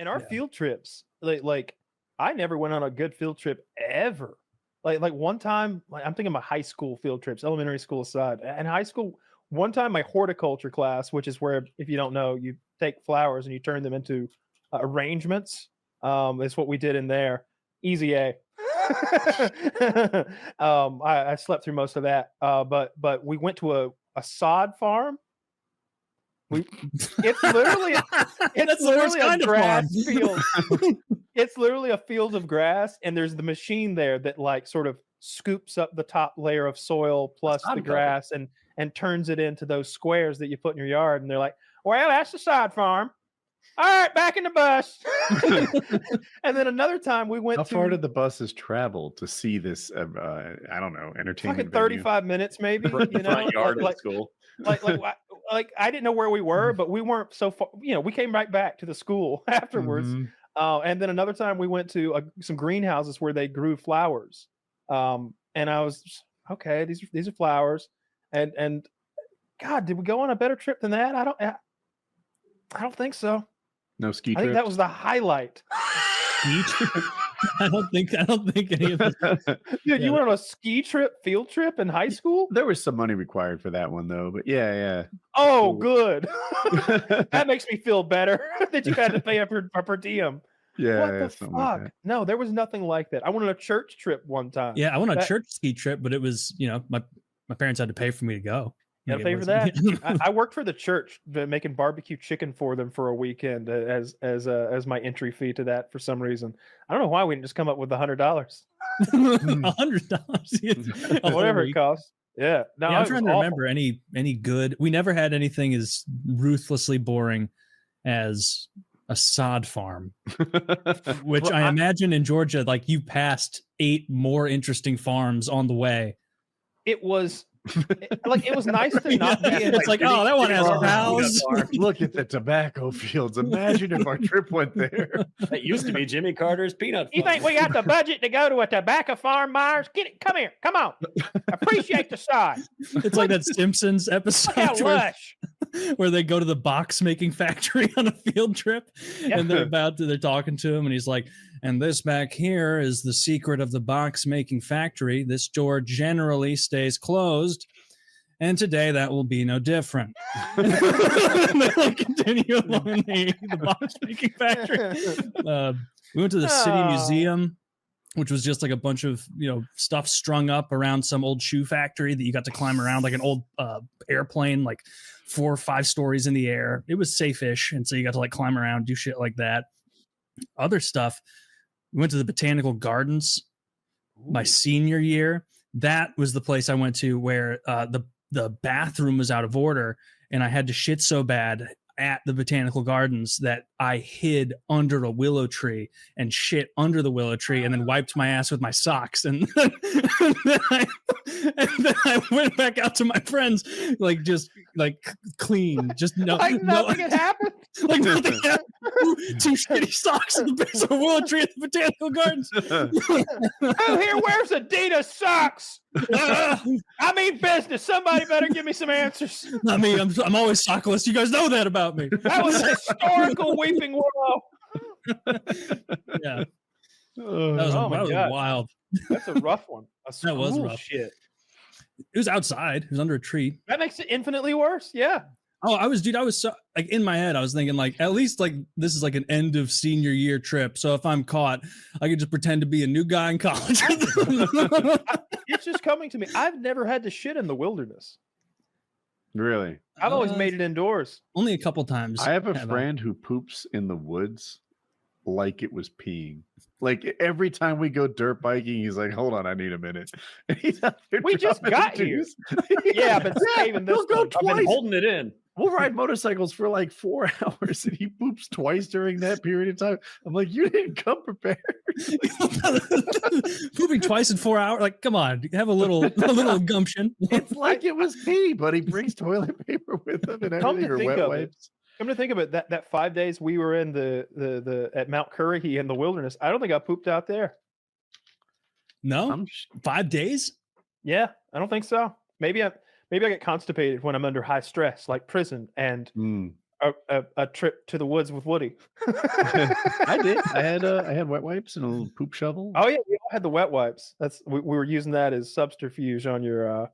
And our field trips, like I never went on a good field trip ever. Like one time, like I'm thinking about high school field trips, elementary school aside. And high school, one time my horticulture class, which is where, if you don't know, you take flowers and you turn them into arrangements. Is what we did in there. Easy A. I slept through most of that. But we went to a sod farm. It's literally a grass field. It's literally a field of grass, and there's the machine there that like sort of scoops up the top layer of soil plus the grass and turns it into those squares that you put in your yard. And they're like, well, that's the sod farm. All right, back in the bus. And then another time we went. How far did the buses travel to see this? I don't know, entertainment. Fucking 35 minutes, maybe. You know, front yard of school. Like I didn't know where we were, but we weren't so far. You know, we came right back to the school afterwards. And then another time we went to some greenhouses where they grew flowers. And I was okay. These are flowers. And God, did we go on a better trip than that? I don't think so. No ski I think that was the highlight. Ski trip? I don't think any of this. Dude, you went on a ski trip, field trip in high school? There was some money required for that one, though. But yeah. Oh, good. That makes me feel better that you had to pay up your per diem. Yeah. What the fuck? Like no, there was nothing like that. I went on a church trip one time. Yeah, I went on a church ski trip, but it was, my parents had to pay for me to go. You gotta pay for that. I worked for the church, making barbecue chicken for them for a weekend as my entry fee to that for some reason. I don't know why we didn't just come up with $100. $100, whatever it costs. Yeah. No, I'm trying to remember any good. We never had anything as ruthlessly boring as a sod farm, which I imagine in Georgia, like you passed 8 more interesting farms on the way. It was. It was nice to not be in. It's like, oh, that one has cows. Look at the tobacco fields. Imagine if our trip went there. That used to be Jimmy Carter's peanut farm. You think we got the budget to go to a tobacco farm, Myers? Get it. Come here. Come on. Appreciate the side. It's like that Simpsons episode where they go to the box making factory on a field trip, and they're talking to him, and he's like, and this back here is the secret of the box making factory. This door generally stays closed, and today that will be no different. And they continue along the box making factory. We went to the city museum, which was just like a bunch of stuff strung up around some old shoe factory that you got to climb around, like an old airplane, like 4 or 5 stories in the air. It was safe-ish, and so you got to like climb around, do shit like that. Other stuff. We went to the Botanical Gardens my senior year. That was the place I went to where the bathroom was out of order, and I had to shit so bad at the Botanical Gardens that I hid under a willow tree and shit under the willow tree, and then wiped my ass with my socks. And then I went back out to my friends, just clean, just nothing had happened. Like nothing happened. 2 shitty socks in the base of a willow tree at the Botanical Gardens. Who here wears Adidas socks? I mean business. Somebody better give me some answers. Not me. I'm always sockless. You guys know that about me. That was historical weeping willow. Yeah. That was wild. That's a rough one. That was rough. Shit. It was outside. It was under a tree. That makes it infinitely worse. Yeah. Oh, I was so like in my head, I was thinking like, at least like this is like an end of senior year trip. So if I'm caught, I could just pretend to be a new guy in college. It's just coming to me. I've never had to shit in the wilderness. Really? I've always made it indoors. Only a couple times. I have a friend who poops in the woods like it was peeing. Like every time we go dirt biking, he's like, "Hold on, I need a minute." And he's out there we just got here. Yeah, but saving this. We'll go twice. I've been holding it in. We'll ride motorcycles for like 4 hours, and he poops twice during that period of time. I'm like, you didn't come prepared. Pooping twice in 4 hours? Like, come on, have a little gumption. It's like it was pee, but he brings toilet paper with him and everything, or wet wipes. Come to think of it, that 5 days we were in the at Mount Currahee in the wilderness, I don't think I pooped out there. No, 5 days? Yeah, I don't think so. Maybe I get constipated when I'm under high stress, like prison, and a trip to the woods with Woody? I did. I had wet wipes and a little poop shovel. Oh yeah, we all had the wet wipes. We were using that as subterfuge on your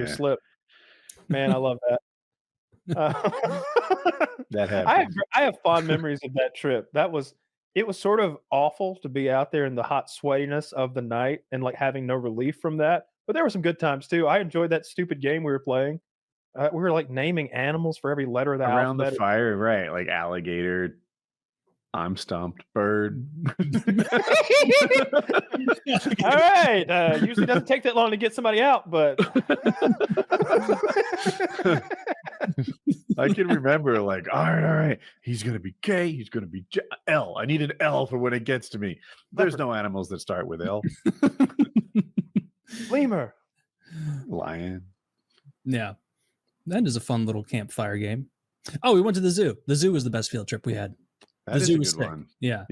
slip. Man, I love that. That happened. I have fond memories of that trip. It was sort of awful to be out there in the hot sweatiness of the night and like having no relief from that. But there were some good times too. I enjoyed that stupid game we were playing. We were like naming animals for every letter of the Around alphabet. the fire, right? Like alligator. I'm stumped. Bird. All right. Usually doesn't take that long to get somebody out, but I can remember like, all right. He's gonna be K. He's gonna be L. I need an L for when it gets to me. There's no animals that start with L. lemur, lion. Yeah, that is a fun little campfire game. Oh, we went to the zoo. The zoo was the best field trip we had. That the is zoo a was good sick. one. Yeah.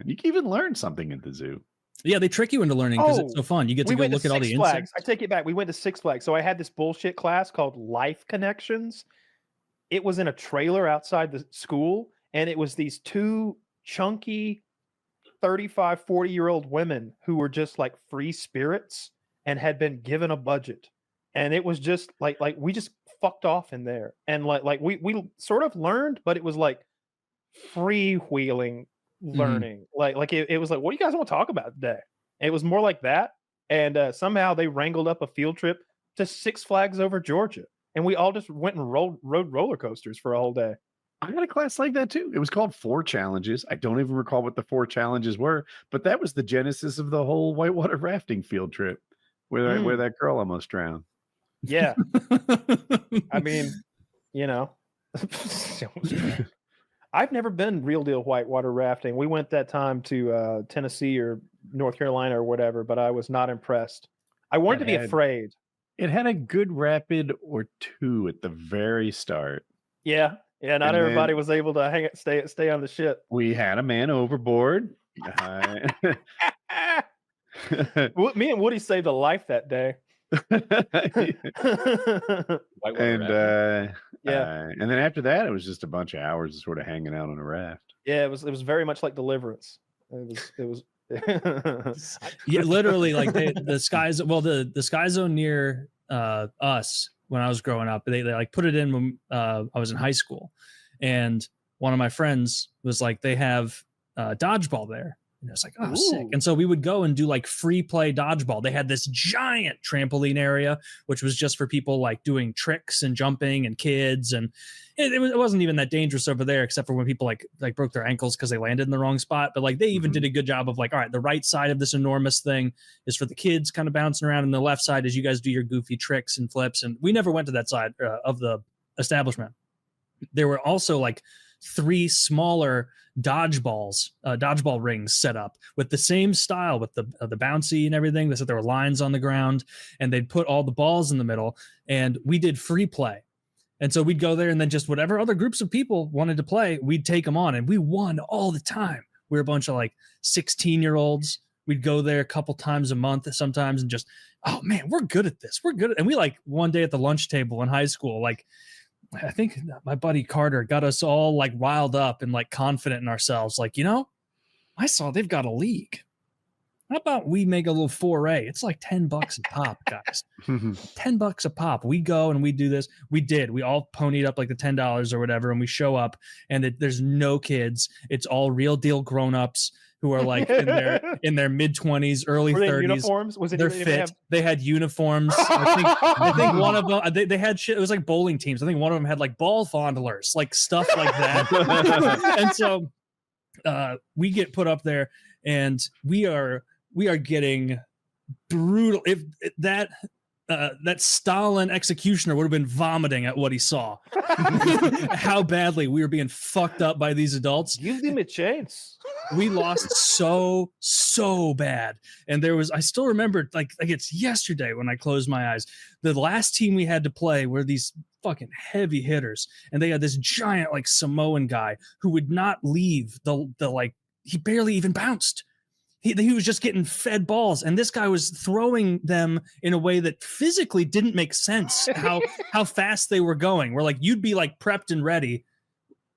You can even learn something at the zoo. Yeah, they trick you into learning because it's so fun. You get to go look at all the Flags. insects. I take it back. We went to Six Flags. So I had this bullshit class called Life Connections. It was in a trailer outside the school, and it was these two chunky 35, 40-year-old women who were just like free spirits and had been given a budget. And it was just like we just fucked off in there. And like we sort of learned, but it was like freewheeling learning. Like it was like, what do you guys want to talk about today? And it was more like that. And somehow they wrangled up a field trip to Six Flags over Georgia, and we all just went and rode roller coasters for a whole day. I had a class like that too. It was called 4 Challenges. I don't even recall what the 4 challenges were, but that was the genesis of the whole whitewater rafting field trip where that girl almost drowned. Yeah. I mean, you know, I've never been real deal whitewater rafting. We went that time to Tennessee or North Carolina or whatever, but I was not impressed. I wanted to be afraid. It had a good rapid or two at the very start. Yeah. Yeah, not everybody was able to stay on the ship. We had a man overboard. Me and Woody saved a life that day. And then after that, it was just a bunch of hours of sort of hanging out on a raft. Yeah, it was very much like Deliverance. It was yeah, literally like the Sky Zone near us when I was growing up, they like put it in when I was in high school, and one of my friends was like, they have dodgeball there. And I was like, oh, sick. And so we would go and do like free play dodgeball. They had this giant trampoline area, which was just for people like doing tricks and jumping and kids. And it wasn't even that dangerous over there, except for when people like broke their ankles because they landed in the wrong spot. But like they even did a good job of like, all right, the right side of this enormous thing is for the kids kind of bouncing around, and the left side is you guys do your goofy tricks and flips. And we never went to that side of the establishment. There were also like 3 smaller dodgeball rings set up with the same style with the bouncy and everything. They said there were lines on the ground, and they'd put all the balls in the middle, and we did free play. And so we'd go there, and then just whatever other groups of people wanted to play, we'd take them on, and we won all the time. We were a bunch of like 16-year-olds. We'd go there a couple times a month sometimes and just, oh man, we're good at this. We're good. And we like one day at the lunch table in high school, like I think my buddy Carter got us all like riled up and like confident in ourselves. Like, you know, I saw they've got a league. How about we make a little foray? It's like $10 a pop, guys. $10 a pop. We go and we do this. We did. We all ponied up like the $10 or whatever, and we show up, and there's no kids. It's all real deal grown-ups who are like in their mid-20s, early 30s. Uniforms? Was it They're fit. They had uniforms. I think one of them they had shit. It was like bowling teams. I think one of them had like ball fondlers, like stuff like that. And so we get put up there, and we are getting brutal. If that Stalin executioner would have been vomiting at what he saw, how badly we were being fucked up by these adults. Give them a chance. We lost so bad. And I still remember like it's yesterday when I closed my eyes. The last team we had to play were these fucking heavy hitters, and they had this giant like Samoan guy who would not leave the like, he barely even bounced. he was just getting fed balls, and this guy was throwing them in a way that physically didn't make sense. How fast they were going. Where like you'd be like prepped and ready,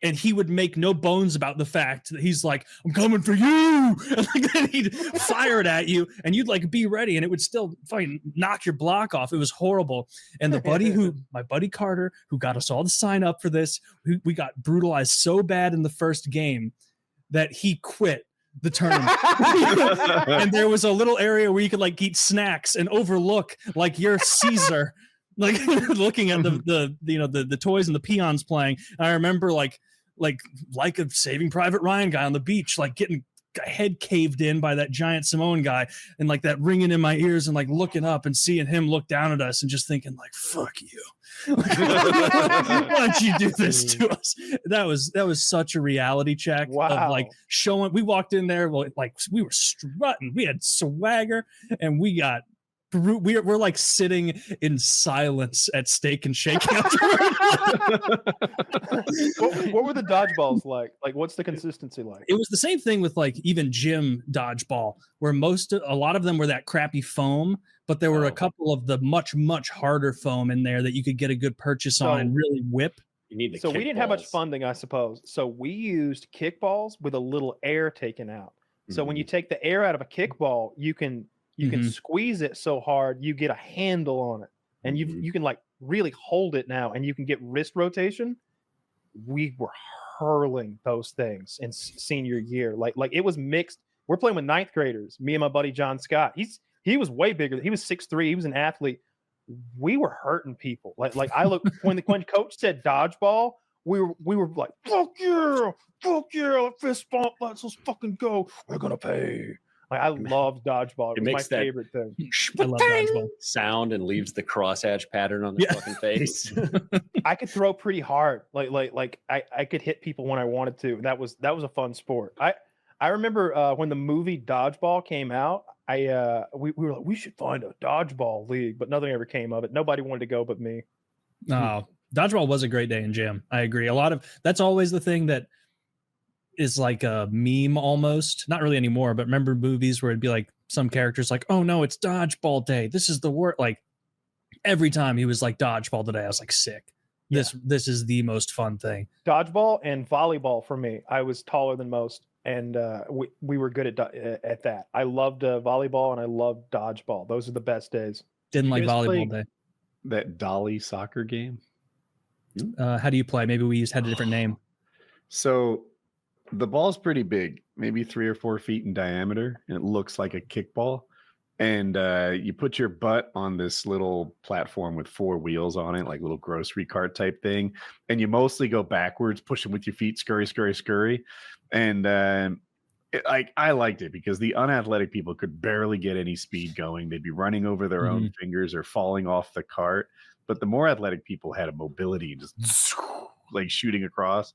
and he would make no bones about the fact that he's like, "I'm coming for you," and like, then he'd fire it at you, and you'd like be ready, and it would still fucking knock your block off. It was horrible. And my buddy Carter, who got us all to sign up for this, we got brutalized so bad in the first game that he quit the turn. And there was a little area where you could like eat snacks and overlook like you're Caesar, like looking at the toys and the peons playing. And I remember like a Saving Private Ryan guy on the beach, like getting head caved in by that giant Samoan guy, and like that ringing in my ears, and like looking up and seeing him look down at us and just thinking like, fuck you. Why don't you do this to us? That was such a reality check. Wow. Of like showing. We walked in there like we were strutting, we had swagger, and we're like sitting in silence at Steak and Shake afterward. What were the dodgeballs like? Like, what's the consistency like? It was the same thing with like even gym dodgeball, where a lot of them were that crappy foam, but there were a couple of the much harder foam in there that you could get a good purchase on and really whip. You need So we didn't have much funding, I suppose. So we used kickballs with a little air taken out. So when you take the air out of a kickball, you can squeeze it so hard you get a handle on it, and you can like really hold it now, and you can get wrist rotation. We were hurling those things in senior year, like it was mixed. We're playing with ninth graders. Me and my buddy John Scott. He was way bigger. He was 6'3". He was an athlete. We were hurting people. Like I look when coach said dodgeball, we were like, fuck yeah, fist bump, let's fucking go. We're gonna pay. Like, I love dodgeball. It was my favorite thing. I love dodgeball. Sound and leaves the crosshatch pattern on the fucking face. I could throw pretty hard. Like I could hit people when I wanted to. That was a fun sport. I remember when the movie Dodgeball came out, we were like, we should find a dodgeball league, but nothing ever came of it. Nobody wanted to go but me. No, dodgeball was a great day in gym. I agree. That's always the thing that is like a meme almost. Not really anymore, but remember movies where it'd be like some characters like, oh no, it's dodgeball day. This is the word. Like every time he was like dodgeball today, I was like sick. Yeah. This is the most fun thing. Dodgeball and volleyball for me. I was taller than most, and we were good at that. I loved volleyball and I loved dodgeball. Those are the best days. Didn't like volleyball day. That dolly soccer game. How do you play? Maybe we had a different name. So the ball's pretty big, maybe 3 or 4 feet in diameter, and it looks like a kickball. And you put your butt on this little platform with 4 wheels on it, like little grocery cart type thing. And you mostly go backwards, pushing with your feet, scurry. And I liked it because the unathletic people could barely get any speed going. They'd be running over their own fingers or falling off the cart. But the more athletic people had a mobility and just like shooting across.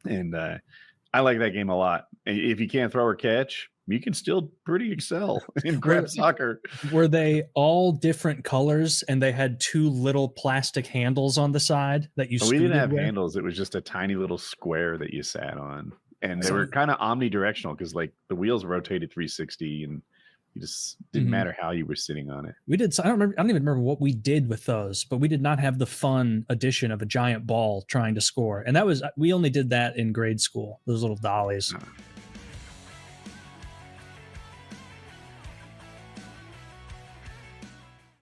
And I like that game a lot. If you can't throw or catch, you can still pretty excel in grab soccer. Were they all different colors and they had 2 little plastic handles on the side that you We didn't have handles. It was just a tiny little square that you sat on. And they were kind of omnidirectional because like the wheels rotated 360 and you just didn't matter how you were sitting on it. We did. I don't even remember what we did with those, but we did not have the fun addition of a giant ball trying to score. And we only did that in grade school, those little dollies.